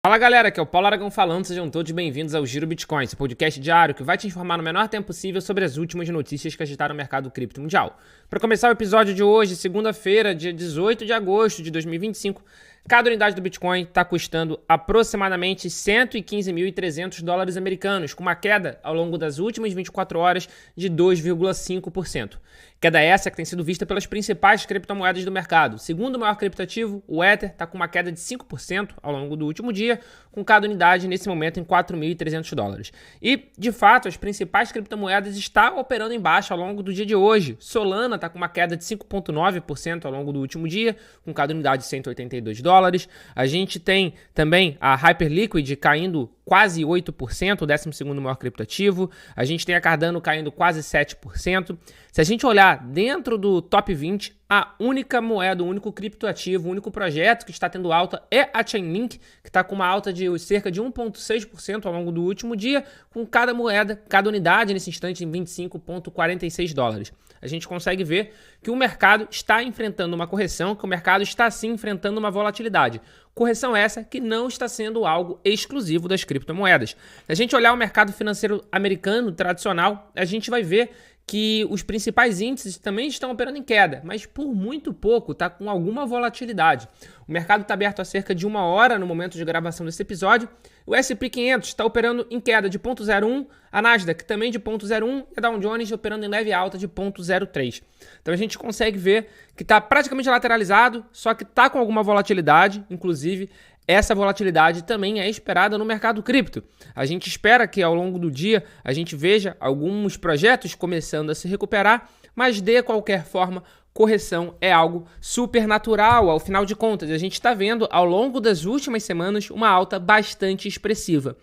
Fala galera, aqui é o Paulo Aragão falando, sejam todos bem-vindos ao Giro Bitcoin, esse podcast diário que vai te informar no menor tempo possível sobre as últimas notícias que agitaram o mercado cripto mundial. Para começar o episódio de hoje, segunda-feira, dia 18 de agosto de 2025, cada unidade do Bitcoin está custando aproximadamente 115.300 dólares americanos, com uma queda ao longo das últimas 24 horas de 2,5%. Queda essa que tem sido vista pelas principais criptomoedas do mercado. Segundo o maior criptativo, o Ether está com uma queda de 5% ao longo do último dia, com cada unidade nesse momento em 4.300 dólares. E, de fato, as principais criptomoedas estão operando em baixa ao longo do dia de hoje. Solana está com uma queda de 5,9% ao longo do último dia, com cada unidade de 182 dólares. A gente tem também a Hyperliquid caindo quase 8%, o 12º maior criptativo. A gente tem a Cardano caindo quase 7%. Se a gente olhar dentro do top 20, a única moeda, o único criptoativo, o único projeto que está tendo alta é a Chainlink, que está com uma alta de cerca de 1,6% ao longo do último dia, com cada moeda, cada unidade nesse instante em 25,46 dólares. A gente consegue ver que o mercado está enfrentando uma correção, que o mercado está sim enfrentando uma volatilidade. Correção essa que não está sendo algo exclusivo das criptomoedas. Se a gente olhar o mercado financeiro americano tradicional, a gente vai ver que os principais índices também estão operando em queda, mas por muito pouco, está com alguma volatilidade. O mercado está aberto há cerca de 1 hora no momento de gravação desse episódio. O S&P 500 está operando em queda de 0,01, a Nasdaq também de 0,01 e a Dow Jones operando em leve alta de 0,03. Então a gente consegue ver que está praticamente lateralizado, só que está com alguma volatilidade, inclusive essa volatilidade também é esperada no mercado cripto. A gente espera que ao longo do dia a gente veja alguns projetos começando a se recuperar, mas de qualquer forma, correção é algo super natural. Ao final de contas, a gente está vendo ao longo das últimas semanas uma alta bastante expressiva.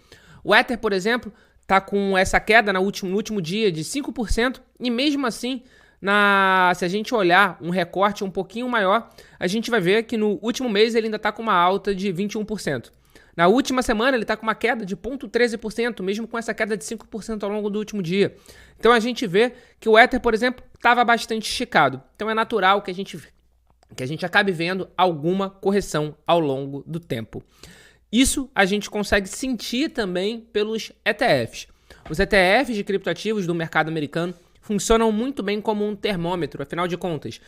O Ether, por exemplo, está com essa queda no último dia de 5% e mesmo assim, se a gente olhar um recorte um pouquinho maior, a gente vai ver que no último mês ele ainda está com uma alta de 21%. Na última semana ele está com uma queda de 0,13%, mesmo com essa queda de 5% ao longo do último dia. Então a gente vê que o Ether, por exemplo, estava bastante esticado. Então é natural que a gente acabe vendo alguma correção ao longo do tempo. Isso a gente consegue sentir também pelos ETFs. Os ETFs de criptoativos do mercado americano funcionam muito bem como um termômetro, afinal de contas.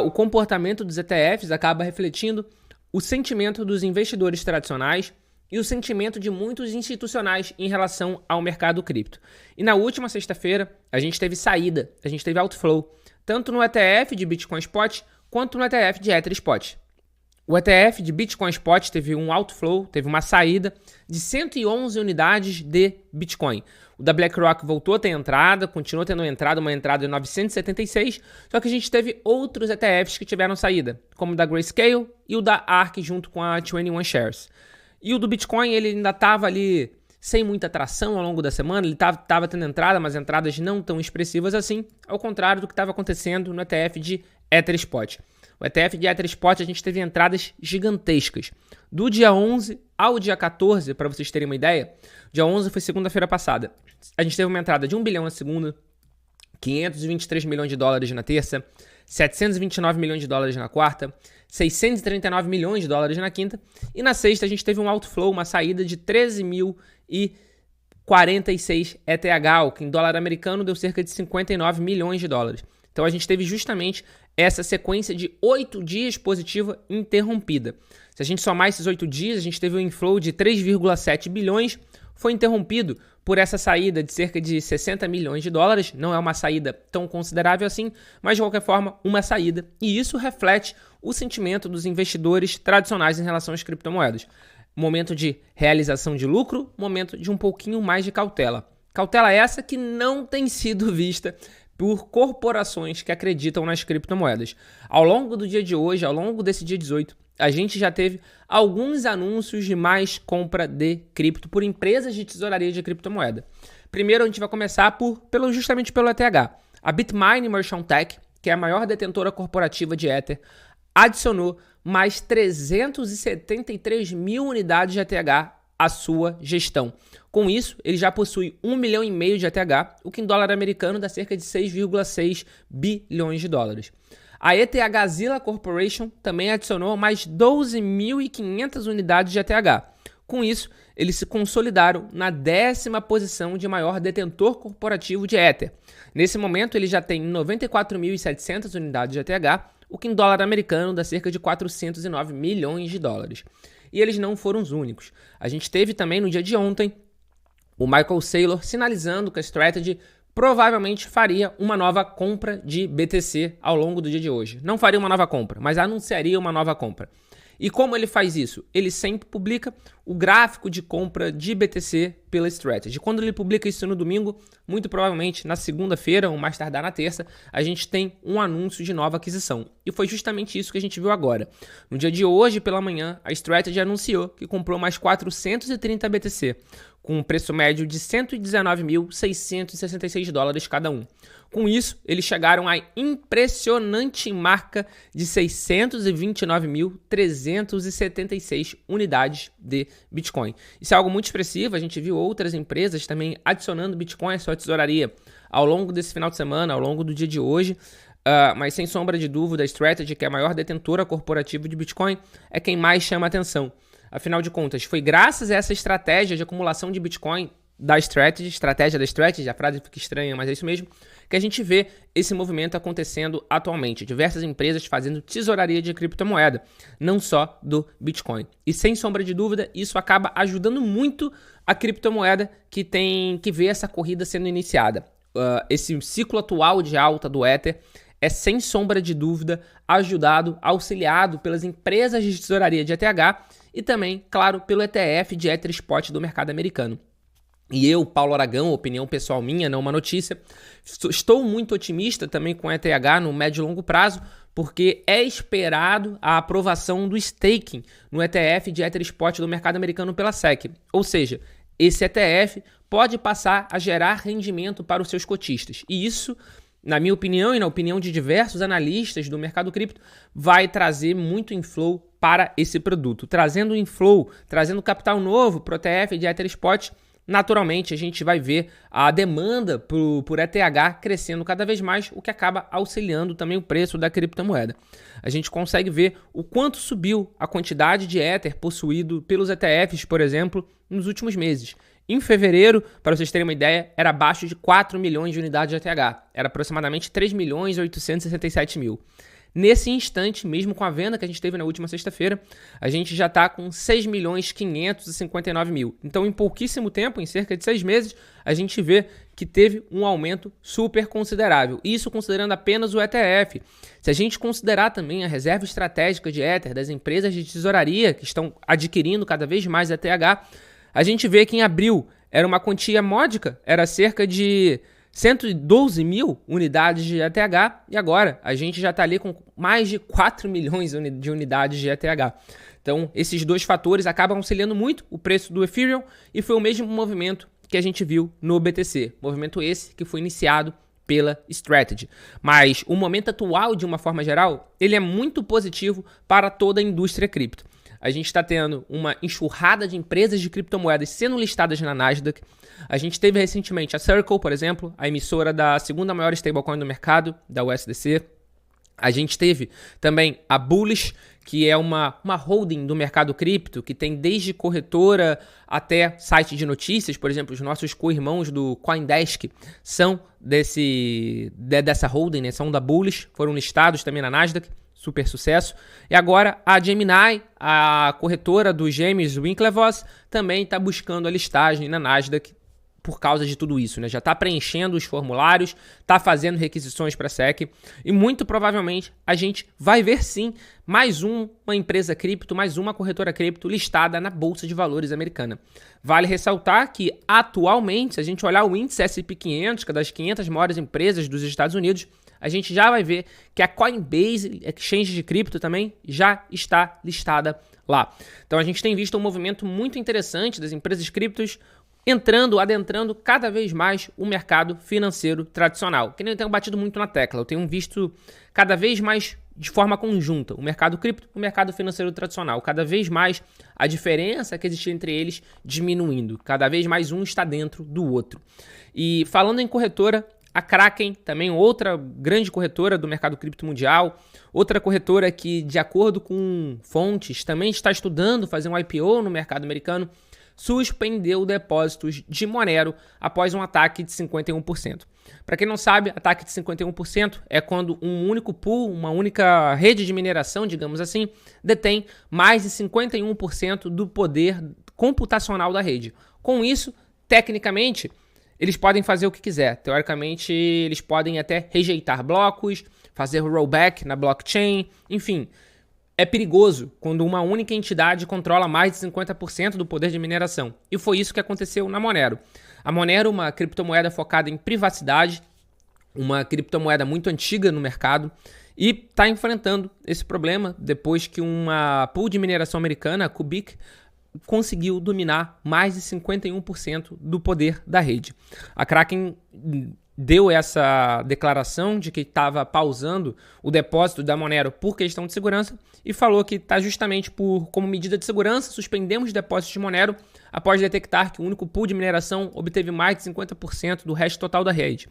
O comportamento dos ETFs acaba refletindo o sentimento dos investidores tradicionais e o sentimento de muitos institucionais em relação ao mercado cripto. E na última sexta-feira, a gente teve saída, a gente teve outflow, tanto no ETF de Bitcoin Spot quanto no ETF de Ether Spot. O ETF de Bitcoin Spot teve um outflow, teve uma saída de 111 unidades de Bitcoin. O da BlackRock voltou a ter entrada, continuou tendo entrada, uma entrada de 976, só que a gente teve outros ETFs que tiveram saída, como o da Grayscale e o da ARK junto com a 21 Shares. E o do Bitcoin, ele ainda estava ali sem muita tração ao longo da semana, ele estava tendo entrada, mas entradas não tão expressivas assim, ao contrário do que estava acontecendo no ETF de Ether Spot. O ETF de Ether Spot, a gente teve entradas gigantescas. Do dia 11 ao dia 14, para vocês terem uma ideia, dia 11 foi segunda-feira passada. A gente teve uma entrada de 1 bilhão na segunda, 523 milhões de dólares na terça, 729 milhões de dólares na quarta, 639 milhões de dólares na quinta, e na sexta a gente teve um outflow, uma saída de 13.046 ETH, o que em dólar americano deu cerca de 59 milhões de dólares. Então a gente teve justamente essa sequência de 8 dias positiva interrompida. Se a gente somar esses 8 dias, a gente teve um inflow de 3,7 bilhões, foi interrompido por essa saída de cerca de 60 milhões de dólares. Não é uma saída tão considerável assim, mas de qualquer forma, uma saída. E isso reflete o sentimento dos investidores tradicionais em relação às criptomoedas. Momento de realização de lucro, momento de um pouquinho mais de cautela. Cautela essa que não tem sido vista por corporações que acreditam nas criptomoedas. Ao longo do dia de hoje, ao longo desse dia 18, a gente já teve alguns anúncios de mais compra de cripto por empresas de tesouraria de criptomoeda. Primeiro, a gente vai começar justamente pelo ETH. A Bitmain Merchant Tech, que é a maior detentora corporativa de Ether, adicionou mais 373 mil unidades de ETH à sua gestão. Com isso, ele já possui 1,5 milhão de ETH, o que em dólar americano dá cerca de 6,6 bilhões de dólares. A ETHzilla Corporation também adicionou mais 12.500 unidades de ETH. Com isso, eles se consolidaram na 10ª posição de maior detentor corporativo de Ether. Nesse momento, ele já tem 94.700 unidades de ETH, o que em dólar americano dá cerca de 409 milhões de dólares. E eles não foram os únicos. A gente teve também no dia de ontem o Michael Saylor sinalizando que a Strategy provavelmente faria uma nova compra de BTC ao longo do dia de hoje. Não faria uma nova compra, mas anunciaria uma nova compra. E como ele faz isso? Ele sempre publica o gráfico de compra de BTC pela Strategy. Quando ele publica isso no domingo, muito provavelmente na segunda-feira ou mais tardar na terça, a gente tem um anúncio de nova aquisição. E foi justamente isso que a gente viu agora. No dia de hoje, pela manhã, a Strategy anunciou que comprou mais 430 BTC, com um preço médio de 119.666 dólares cada um. Com isso, eles chegaram à impressionante marca de 629.376 unidades de Bitcoin. Isso é algo muito expressivo, a gente viu outras empresas também adicionando Bitcoin à sua tesouraria ao longo desse final de semana, ao longo do dia de hoje. Mas sem sombra de dúvida, a Strategy, que é a maior detentora corporativa de Bitcoin, é quem mais chama atenção. Afinal de contas, foi graças a essa estratégia de acumulação de Bitcoin da estratégia da Strategy, a frase fica estranha, mas é isso mesmo, que a gente vê esse movimento acontecendo atualmente. Diversas empresas fazendo tesouraria de criptomoeda, não só do Bitcoin. E sem sombra de dúvida, isso acaba ajudando muito a criptomoeda que vê essa corrida sendo iniciada. Esse ciclo atual de alta do Ether é, sem sombra de dúvida, auxiliado pelas empresas de tesouraria de ETH e também, claro, pelo ETF de Ether Spot do mercado americano. E eu, Paulo Aragão, opinião pessoal minha, não uma notícia, estou muito otimista também com o ETH no médio e longo prazo, porque é esperado a aprovação do staking no ETF de Ether Spot do mercado americano pela SEC. Ou seja, esse ETF pode passar a gerar rendimento para os seus cotistas. E isso, na minha opinião e na opinião de diversos analistas do mercado cripto, vai trazer muito inflow para esse produto. Trazendo inflow, trazendo capital novo para o ETF de Ether Spot, naturalmente a gente vai ver a demanda por ETH crescendo cada vez mais, o que acaba auxiliando também o preço da criptomoeda. A gente consegue ver o quanto subiu a quantidade de Ether possuído pelos ETFs, por exemplo, nos últimos meses. Em fevereiro, para vocês terem uma ideia, era abaixo de 4 milhões de unidades de ETH. Era aproximadamente 3.867.000. Nesse instante, mesmo com a venda que a gente teve na última sexta-feira, a gente já está com 6.559.000. Então, em pouquíssimo tempo, em cerca de 6 meses, a gente vê que teve um aumento super considerável. Isso considerando apenas o ETF. Se a gente considerar também a reserva estratégica de Ether das empresas de tesouraria que estão adquirindo cada vez mais ETH, a gente vê que em abril era uma quantia módica, era cerca de 112 mil unidades de ETH e agora a gente já está ali com mais de 4 milhões de unidades de ETH. Então, esses dois fatores acabam auxiliando muito o preço do Ethereum e foi o mesmo movimento que a gente viu no BTC. Movimento esse que foi iniciado pela Strategy. Mas o momento atual, de uma forma geral, ele é muito positivo para toda a indústria cripto. A gente está tendo uma enxurrada de empresas de criptomoedas sendo listadas na Nasdaq. A gente teve recentemente a Circle, por exemplo, a emissora da segunda maior stablecoin do mercado, da USDC. A gente teve também a Bullish, que é uma holding do mercado cripto, que tem desde corretora até site de notícias. Por exemplo, os nossos co-irmãos do CoinDesk são dessa holding, né? São da Bullish, foram listados também na Nasdaq. Super sucesso. E agora a Gemini, a corretora dos gêmeos Winklevoss, também está buscando a listagem na Nasdaq por causa de tudo isso, né? Já está preenchendo os formulários, está fazendo requisições para a SEC e muito provavelmente a gente vai ver sim mais uma empresa cripto, mais uma corretora cripto listada na Bolsa de Valores americana. Vale ressaltar que atualmente, se a gente olhar o índice S&P 500, que é das 500 maiores empresas dos Estados Unidos, a gente já vai ver que a Coinbase, exchange de cripto também, já está listada lá. Então a gente tem visto um movimento muito interessante das empresas criptos adentrando cada vez mais o mercado financeiro tradicional. Que nem eu tenho batido muito na tecla, eu tenho visto cada vez mais de forma conjunta o mercado cripto e o mercado financeiro tradicional. Cada vez mais a diferença que existe entre eles diminuindo. Cada vez mais um está dentro do outro. E falando em corretora, A Kraken, também outra grande corretora do mercado cripto mundial, outra corretora que, de acordo com fontes, também está estudando fazer um IPO no mercado americano, suspendeu depósitos de Monero após um ataque de 51%. Para quem não sabe, ataque de 51% é quando um único pool, uma única rede de mineração, digamos assim, detém mais de 51% do poder computacional da rede. Com isso, tecnicamente, eles podem fazer o que quiser. Teoricamente, eles podem até rejeitar blocos, fazer rollback na blockchain, enfim. É perigoso quando uma única entidade controla mais de 50% do poder de mineração. E foi isso que aconteceu na Monero. A Monero, uma criptomoeda focada em privacidade, uma criptomoeda muito antiga no mercado, e está enfrentando esse problema depois que uma pool de mineração americana, a Cubic, conseguiu dominar mais de 51% do poder da rede. A Kraken deu essa declaração de que estava pausando o depósito da Monero por questão de segurança e falou que está justamente como medida de segurança, suspendemos depósitos de Monero após detectar que o único pool de mineração obteve mais de 50% do resto total da rede.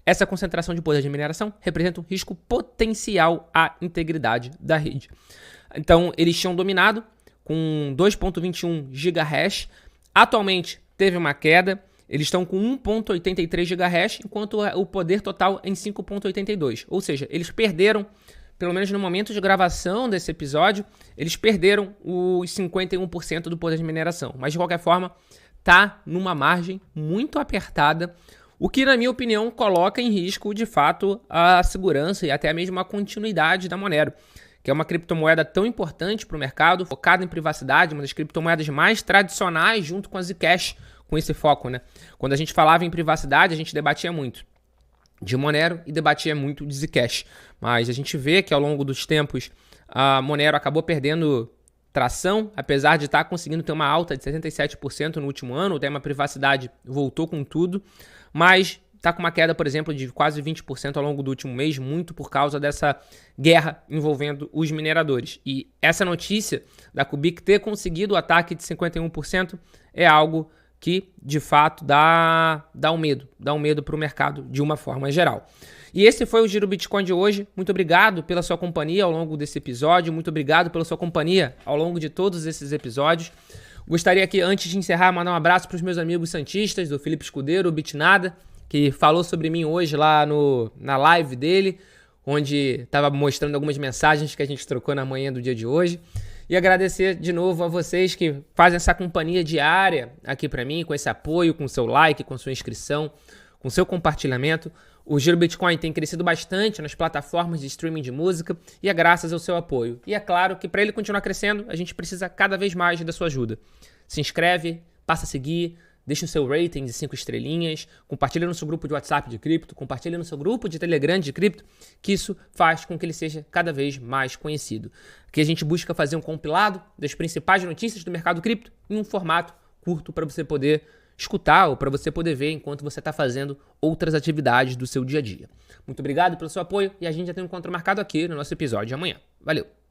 Essa concentração de poder de mineração representa um risco potencial à integridade da rede. Então, eles tinham dominado com 2.21 GHz. Atualmente, teve uma queda. Eles estão com 1.83 GHz, enquanto o poder total é em 5.82. Ou seja, eles perderam, pelo menos no momento de gravação desse episódio, eles perderam os 51% do poder de mineração. Mas, de qualquer forma, está numa margem muito apertada, o que, na minha opinião, coloca em risco, de fato, a segurança e até mesmo a continuidade da Monero, que é uma criptomoeda tão importante para o mercado, focada em privacidade, uma das criptomoedas mais tradicionais junto com a Zcash, com esse foco, né? Quando a gente falava em privacidade, a gente debatia muito de Monero e debatia muito de Zcash. Mas a gente vê que ao longo dos tempos a Monero acabou perdendo tração, apesar de estar conseguindo ter uma alta de 77% no último ano, o tema privacidade voltou com tudo, mas está com uma queda, por exemplo, de quase 20% ao longo do último mês, muito por causa dessa guerra envolvendo os mineradores. E essa notícia da Cubic ter conseguido o ataque de 51% é algo que, de fato, dá um medo para o mercado de uma forma geral. E esse foi o Giro Bitcoin de hoje. Muito obrigado pela sua companhia ao longo desse episódio, muito obrigado pela sua companhia ao longo de todos esses episódios. Gostaria aqui, antes de encerrar, mandar um abraço para os meus amigos santistas, do Felipe Escudeiro, o Bitnada, que falou sobre mim hoje lá na live dele, onde estava mostrando algumas mensagens que a gente trocou na manhã do dia de hoje. E agradecer de novo a vocês que fazem essa companhia diária aqui para mim, com esse apoio, com seu like, com sua inscrição, com seu compartilhamento. O Giro Bitcoin tem crescido bastante nas plataformas de streaming de música e é graças ao seu apoio. E é claro que para ele continuar crescendo, a gente precisa cada vez mais da sua ajuda. Se inscreve, passa a seguir, deixa o seu rating de 5 estrelinhas, compartilha no seu grupo de WhatsApp de cripto, compartilha no seu grupo de Telegram de cripto, que isso faz com que ele seja cada vez mais conhecido. Aqui a gente busca fazer um compilado das principais notícias do mercado cripto em um formato curto para você poder escutar ou para você poder ver enquanto você está fazendo outras atividades do seu dia a dia. Muito obrigado pelo seu apoio e a gente já tem um encontro marcado aqui no nosso episódio de amanhã. Valeu!